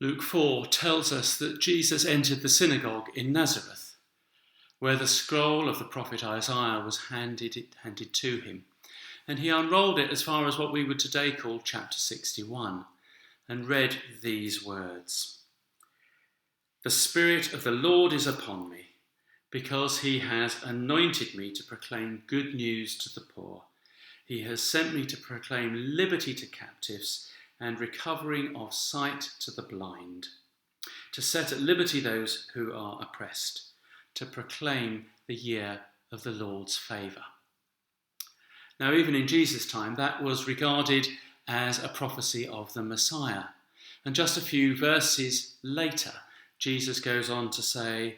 Luke 4 tells us that Jesus entered the synagogue in Nazareth, where the scroll of the prophet Isaiah was handed to him. And he unrolled it as far as what we would today call chapter 61 and read these words. The Spirit of the Lord is upon me, because he has anointed me to proclaim good news to the poor. He has sent me to proclaim liberty to captives and recovering of sight to the blind, to set at liberty those who are oppressed, to proclaim the year of the Lord's favour. Now, even in Jesus' time, that was regarded as a prophecy of the Messiah. And just a few verses later, Jesus goes on to say,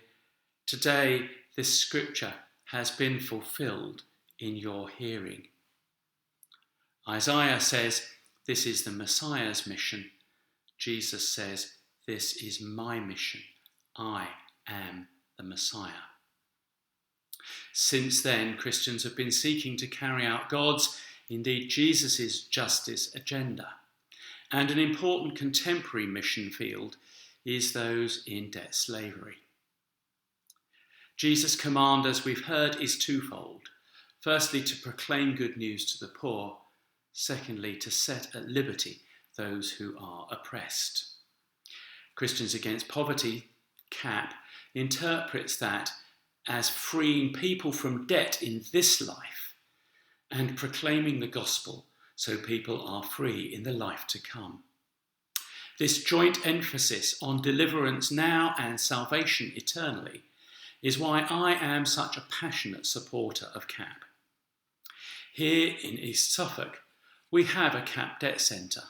today this scripture has been fulfilled in your hearing. Isaiah says, this is the Messiah's mission. Jesus says, this is my mission. I am the Messiah. Since then, Christians have been seeking to carry out God's, indeed Jesus' justice agenda. And an important contemporary mission field is those in debt slavery. Jesus' command, as we've heard, is twofold. Firstly, to proclaim good news to the poor. Secondly, to set at liberty those who are oppressed. Christians Against Poverty, CAP, interprets that as freeing people from debt in this life and proclaiming the gospel so people are free in the life to come. This joint emphasis on deliverance now and salvation eternally is why I am such a passionate supporter of CAP. Here in East Suffolk, we have a CAP debt centre,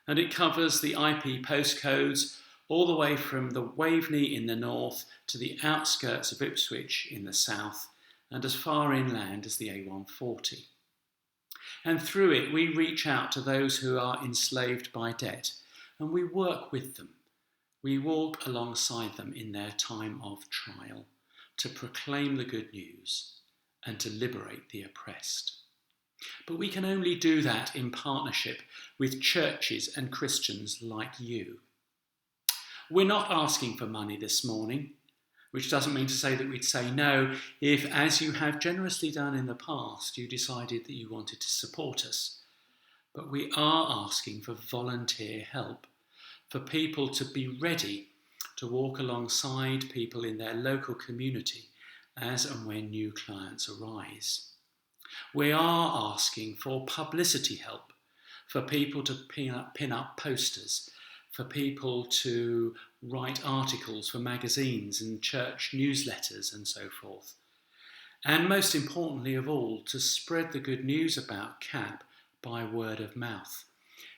and it covers the IP postcodes all the way from the Waveney in the north to the outskirts of Ipswich in the south, and as far inland as the A140. And through it, we reach out to those who are enslaved by debt, and we work with them. We walk alongside them in their time of trial to proclaim the good news and to liberate the oppressed. But we can only do that in partnership with churches and Christians like you. We're not asking for money this morning, which doesn't mean to say that we'd say no if, as you have generously done in the past, you decided that you wanted to support us. But we are asking for volunteer help, for people to be ready to walk alongside people in their local community as and when new clients arise. We are asking for publicity help, for people to pin up posters, for people to write articles for magazines and church newsletters and so forth. And most importantly of all, to spread the good news about CAP by word of mouth,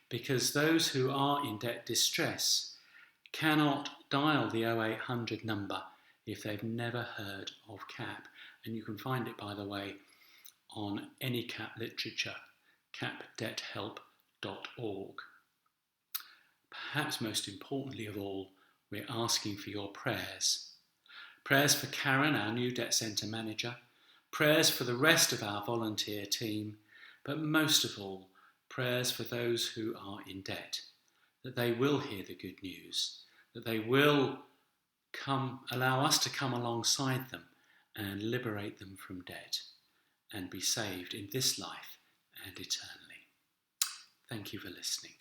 because those who are in debt distress cannot dial the 0800 number if they've never heard of CAP. And you can find it, by the way, on any CAP literature, capdebthelp.org. Perhaps most importantly of all, we're asking for your prayers. Prayers for Karen, our new debt centre manager, prayers for the rest of our volunteer team, but most of all, prayers for those who are in debt, that they will hear the good news, that they will allow us to come alongside them and liberate them from debt and be saved in this life and eternally. Thank you for listening.